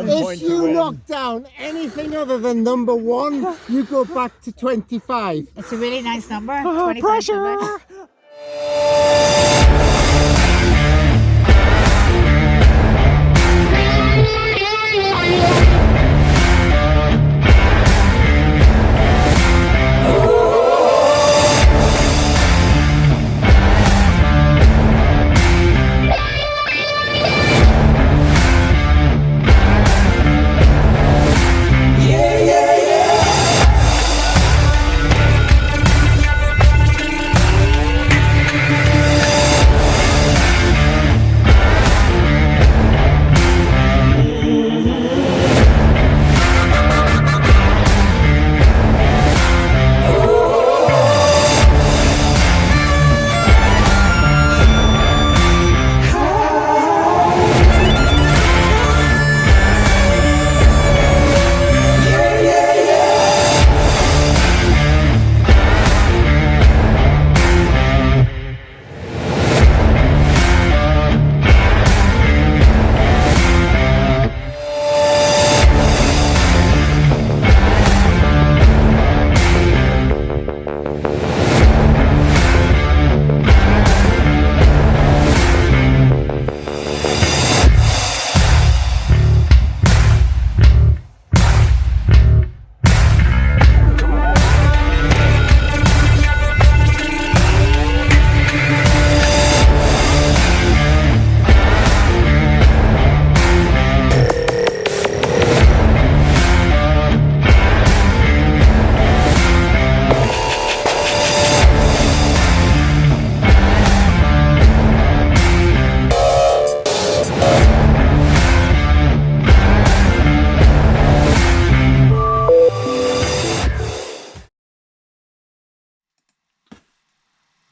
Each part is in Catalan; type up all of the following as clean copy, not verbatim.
1 If point to you win. knock down anything other than number 1, you go back to 25. It's a really nice number. 25 Pressure!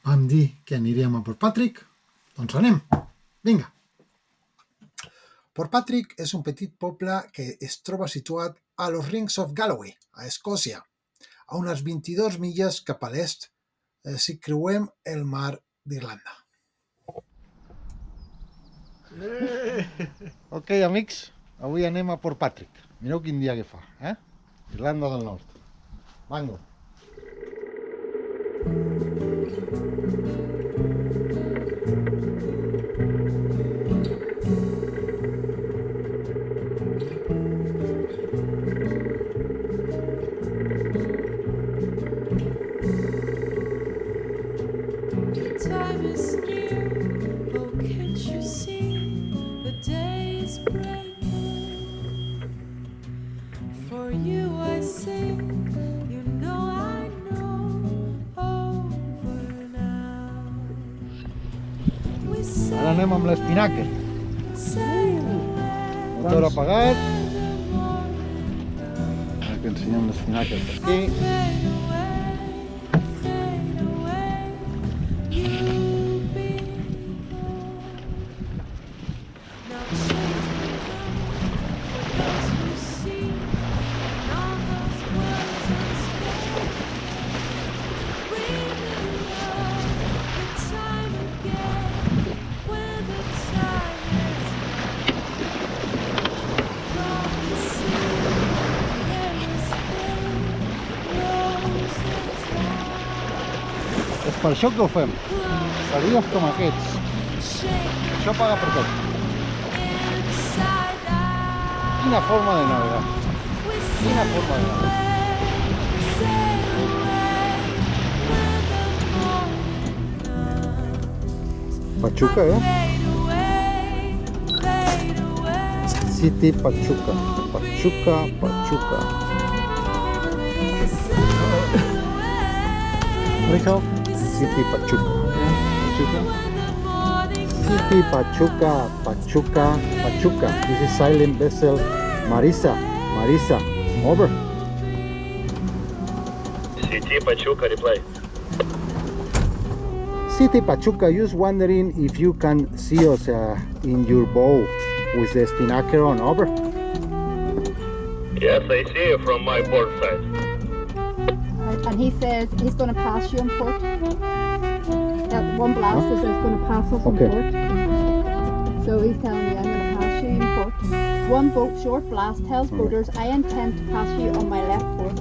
Vam dir que aniríem a Port Patrick, doncs anem. Vinga. Port Patrick és un petit poble que es troba situat a los Rings of Galloway, a Escòcia, a unes 22 milles cap a l'est si creuem el mar d'Irlanda. Ok, amics, avui anem a Port Patrick. Mireu quin dia que fa, Irlanda del Nord. Vango. Time is near, oh can't you see, the day is breaking. For you I sing, you know I know, over now. We Ara anem amb l'espinaker. sail away, Motor apagat. the morning Ara que ensenyem l'espinaker per aquí. fade away, you be gone. Now change will come for those who see, and all those words unspoken. Remember the time again when the time is from the sea. There is still roses És per això que ho fem. Per dies com aquests. shaking Això paga per tot. inside out. Quina forma de navegar. We Quina forma de navegar. sail away when the morning comes. Pachuca, Fade away, fade away. City Pachuca. Pachuca, Pachuca. We sail away. Això? City Pachuca. Pachuca. Morning City Pachuca, Pachuca, Pachuca. This is silent vessel Marisa. Marisa, over. CT Pachuca reply. City Pachuca, just wondering if you can see us in your bow with the spinnaker on, over. Yes, I see you from my port side. And he says he's going to pass you on port. That one blast says he's going to pass us on Okay. port. So he's telling me I'm going to pass you in port. one boat short blast tells boaters I intend to pass you on my left port.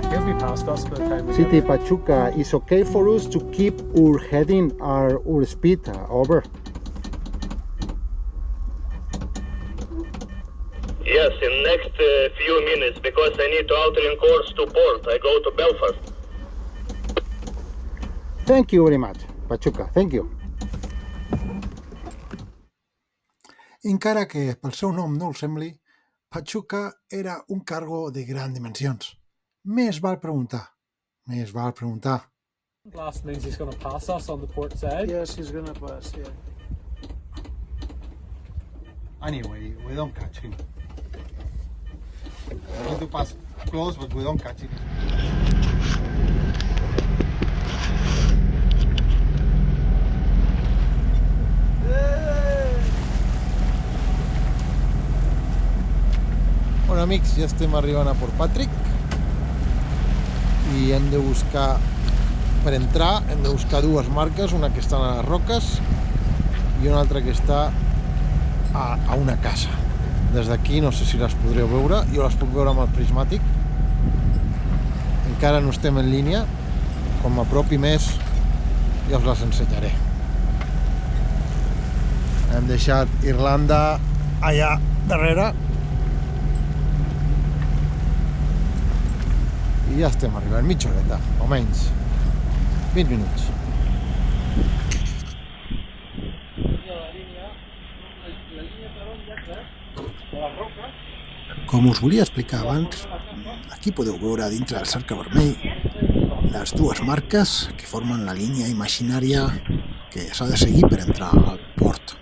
He'll be past us by the time we City get Pachuca, is okay for us to keep our heading or our speed, over. Yes, in next few minutes, because I need to altering course to port. I go to Belfast. Thank you very much, Pachuca, thank you. Encara que pel seu nom no ho sembli, Pachuca era un cargo de gran dimensions. Més val preguntar. Més val preguntar. blast means he's going to pass us on the port side. Yes, he's gonna pass, yeah. Anyway, we don't catch him. We need to pass close, but we don't catch him. Bueno, amics, ja estem arribant a Port Patrick i hem de buscar, per entrar, hem de buscar dues marques, una que està a les roques i una altra que està a una casa. Des d'aquí no sé si les podreu veure, jo les puc veure amb el prismàtic. Encara no estem en línia, quan m'apropi més ja us les ensenyaré. Hem deixat Irlanda allà darrere i ja estem arribant, mitja horeta, o menys, 20 minuts. Com us volia explicar abans, aquí podeu veure dintre del cercle vermell les dues marques que formen la línia imaginària que s'ha de seguir per entrar al port.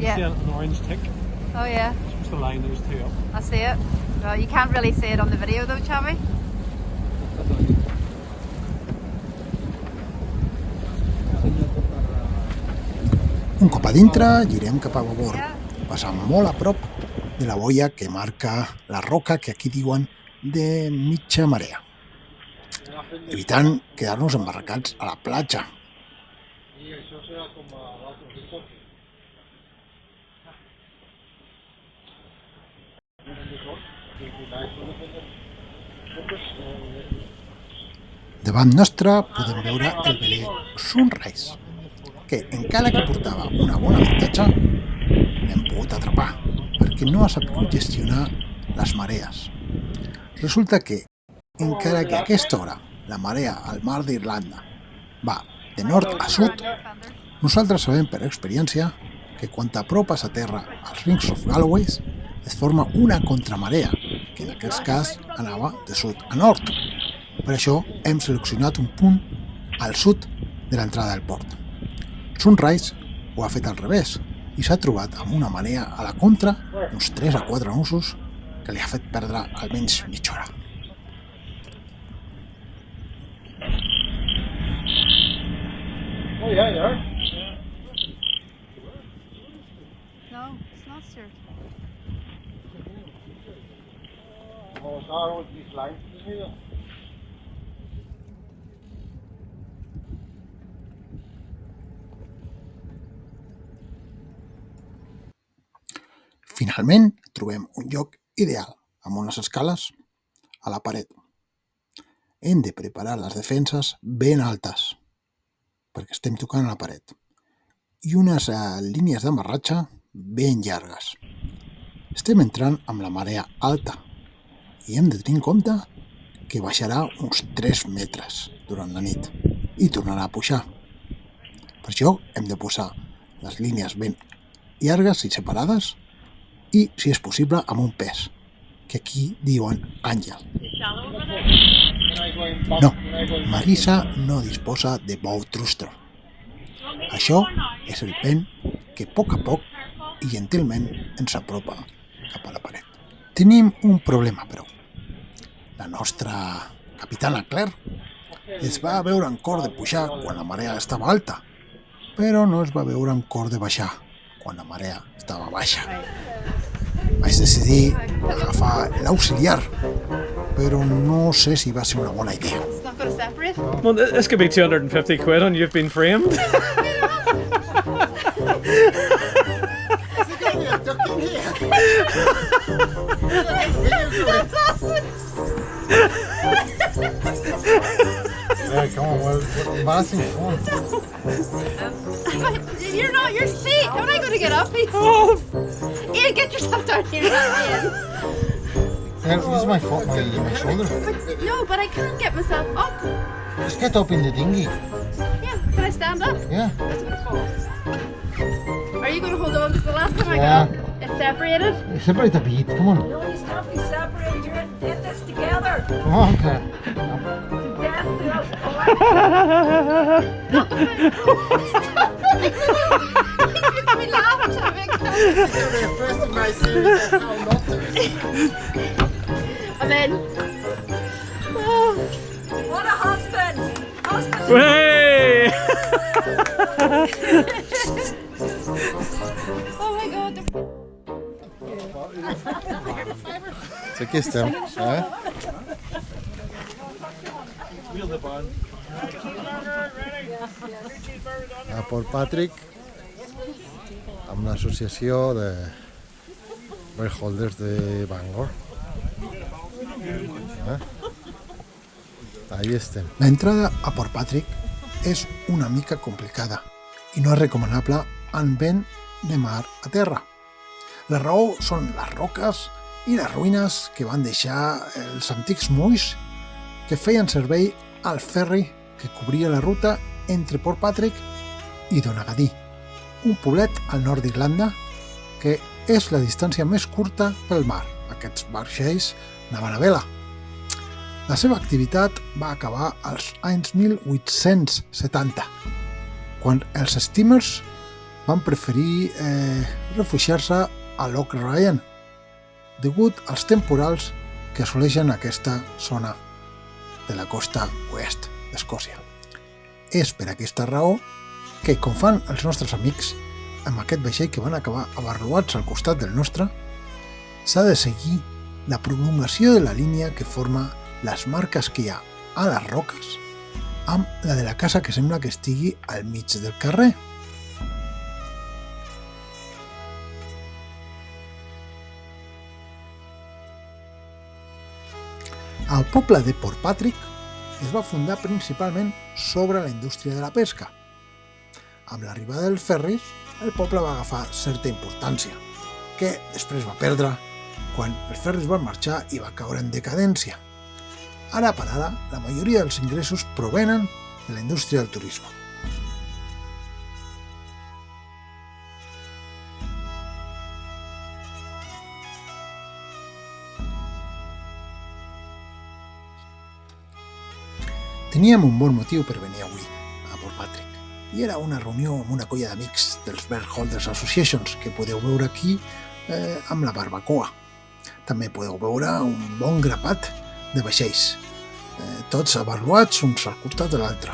See Yeah. an orange tick? Oh yeah, It's the line those two up. I see it. Well, you can't really see it on the video though, Chavi. Un cop a dintre, girem cap a babord, passant molt a prop de la boia que marca la roca que aquí diuen de mitja marea, evitant quedar-nos embarracats a la platja. Davant nostre podem veure el veler Sunrise, que encara que portava una bona avantatge, l'hem pogut atrapar, perquè no ha sabut gestionar les marees. Resulta que, encara que a aquesta hora la marea al mar d'Irlanda va de nord a sud, nosaltres sabem per experiència que quan t'apropes a terra als Rings of Galloway es forma una contramarea, que en aquest cas anava de sud a nord. Per això hem seleccionat un punt al sud de l'entrada del port. Sunrise ho ha fet al revés i s'ha trobat amb una marea a la contra d'uns 3 a 4 nusos que li ha fet perdre almenys mitja hora. Oh yeah, yeah. No, it's not, sir. Vamos a ver these lines here. Finalment, trobem un lloc ideal, amb unes escales a la paret. Hem de preparar les defenses ben altes, perquè estem tocant a la paret, i unes línies d'amarratge ben llargues. Estem entrant amb la marea alta i hem de tenir en compte que baixarà uns 3 metres durant la nit i tornarà a pujar. Per això hem de posar les línies ben llargues i separades i, si és possible, amb un pes, que aquí diuen àngel. No, Marisa no disposa de bow thruster. Això és el pen que a poc i gentilment ens apropa cap a la paret. Tenim un problema, però. La nostra capitana Claire es va veure en cor de pujar quan la marea estava alta, però no es va veure en cor de baixar quan la marea estava baixa. Vaig decidir agafar l'auxiliar, però no sé si va ser una bona idea. It's not going to separate. Well, this could be 250 quid on You've Been Framed. Yeah, come on, what embarrassing fun. You're not your seat. How am I going to get up? Ian, get yourself down here. Ian. This is my foot, my shoulder. No, but I can't get myself up. Just get up in the dinghy. Yeah, can I stand up? Yeah. That's going to fall. Are you going to hold on? Because the last time I Yeah. got up, it separated. Separate a bit, come on. No, you can't be separated. You're in this together. Come on, okay. Death to us. We laugh at him. First of my series, I found not to. And then, What a husband! Husband! Hey! oh my god. Aquí estem, eh? A Port Patrick, amb l'associació de Bearholders de Bangor. Ahí estem. La entrada a Port Patrick és una mica complicada i no és recomanable en vent de mar a terra. La raó són les roques i les ruïnes que van deixar els antics molls que feien servei al ferri que cobria la ruta entre Port Patrick i Donaghadee, un poblet al nord d'Irlanda que és la distància més curta pel mar. Aquests vaixells anaven a vela. La seva activitat va acabar als anys 1870, quan els steamers van preferir refugiar-se a Loch Ryan, degut als temporals que assoleixen aquesta zona de la costa oest d'Escòcia. És per aquesta raó que, com fan els nostres amics amb aquest vaixell que van acabar abarroats al costat del nostre, s'ha de seguir la prolongació de la línia que forma les marques que hi ha a les roques amb la de la casa que sembla que estigui al mig del carrer. El poble de Port Patrick es va fundar principalment sobre la indústria de la pesca. Amb l'arribada dels ferris, el poble va agafar certa importància, que després va perdre quan els ferris van marxar i va caure en decadència. Ara per ara, la majoria dels ingressos provenen de la indústria del turisme. Teníem un bon motiu per venir avui a Port Patrick, i era una reunió amb una colla d'amics dels Bearholders Associations que podeu veure aquí amb la barbacoa. També podeu veure un bon grapat de vaixells, tots abarroats uns al costat de l'altre.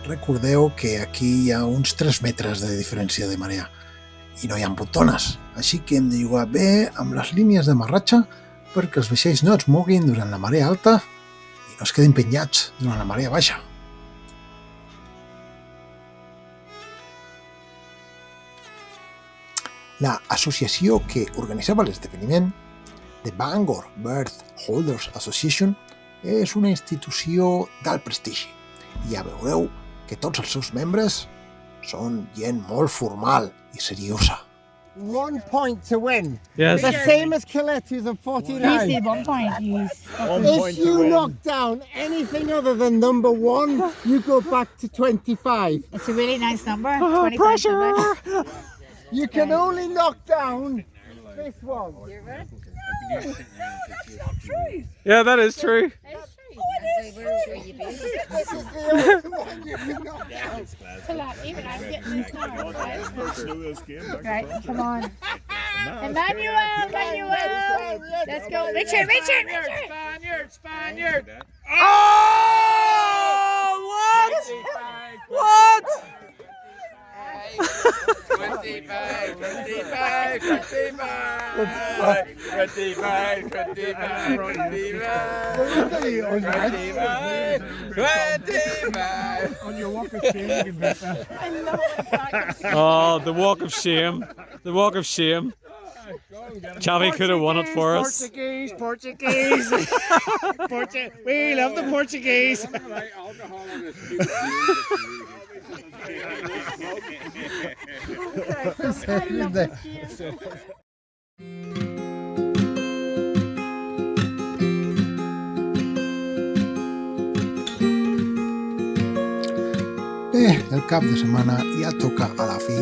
Recordeu que aquí hi ha uns 3 metres de diferència de marea i no hi ha botones, així que hem de jugar bé amb les línies d'amarratge perquè els vaixells no es moguin durant la marea alta i no es quedin penyats durant la marea baixa. La associació que organitzava l'esdeveniment, The Bangor Bearholders Association, és una institució d'alt prestigi. Ja veureu que tots els seus membres són gent molt formal i seriosa. 1 point to win. Yes. The same as Coletti's at 49. Easy, 1 point. If you knock down anything other than number 1, you go back to 25. It's a really nice number. Pressure! You can only knock down this one. Yeah, that is true. This is the only one you can knock down. Even I'm getting this now, right? Right, come on. Emmanuel! Let's go. Richard! Spaniard! Oh! What? 25. On your walk of shame, you can beat that. I know exactly. Oh, the walk of shame. The walk of shame. Chavi could have won it for us. Portuguese. We love the Portuguese. Bé, el cap de setmana ja toca a la fi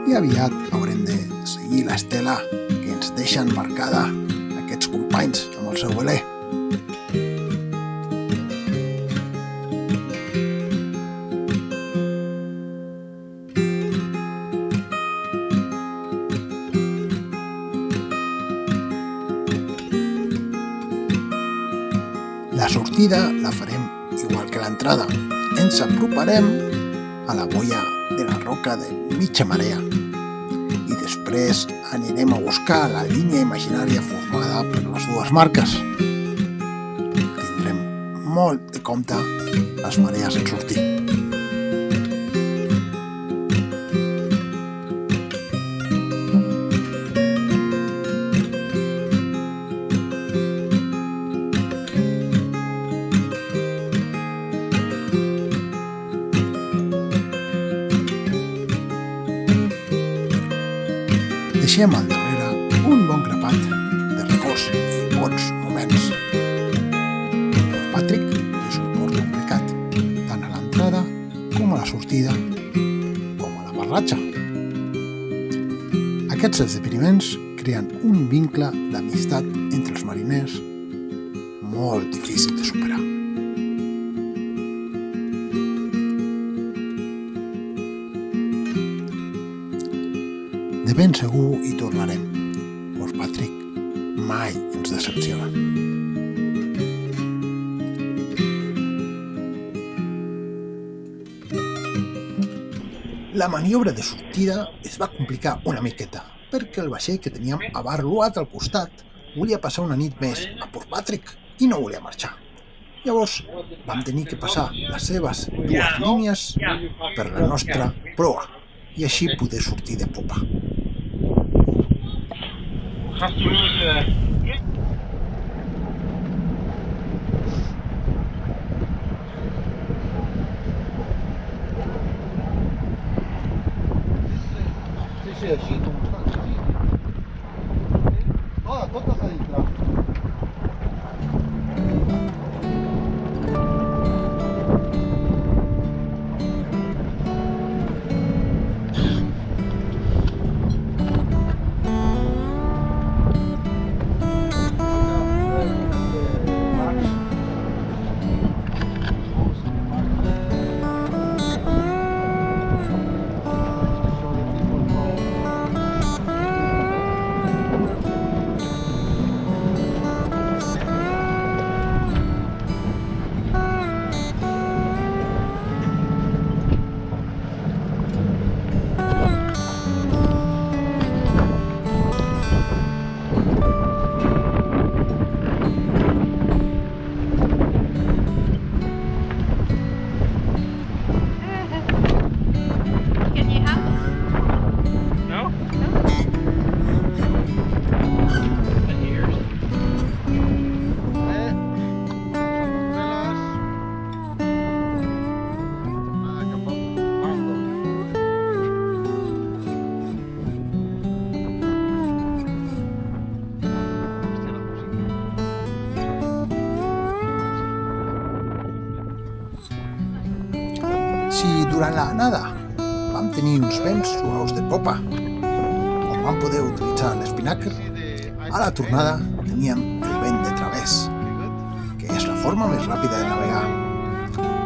i aviat haurem de seguir l'estela que ens deixen marcada aquests companys amb el seu velè. La sortida la farem igual que l'entrada. Ens aproparem a la boia de la roca de mitja marea i després anirem a buscar la línia imaginària formada per les dues marques. Tindrem molt de compte les marees en sortir. Deixem al darrere un bon grapat de records i bons moments. Port Patrick és un port complicat, tant a l'entrada com a la sortida, com a la barratxa. Aquests esdeveniments creen un vincle d'amistat entre els mariners molt difícil de superar. De ben segur hi tornarem. Port Patrick mai ens decepciona. La maniobra de sortida es va complicar una miqueta, perquè el vaixell que teníem a Barluat al costat volia passar una nit més a Port Patrick i no volia marxar. Llavors vam tenir que passar les seves dues línies per la nostra proa i així poder sortir de popa. Sí, així com està. Totes a dintre. Si durant la nada vam tenir uns vents suaus de popa, on vam poder utilitzar l'espinàquer, a la tornada teníem el vent de través, que és la forma més ràpida de navegar.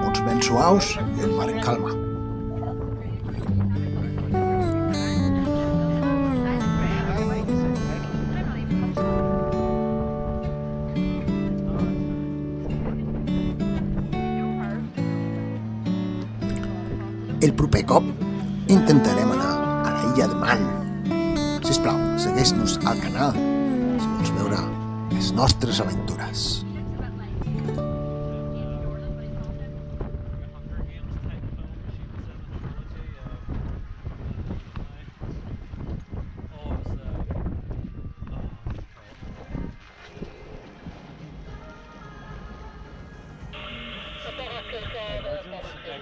Uns vents suaus i el mar en calma. El proper cop intentarem anar a la illa de Man. Sisplau, segueix-nos al canal si vols veure les nostres aventures.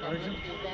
Virgin?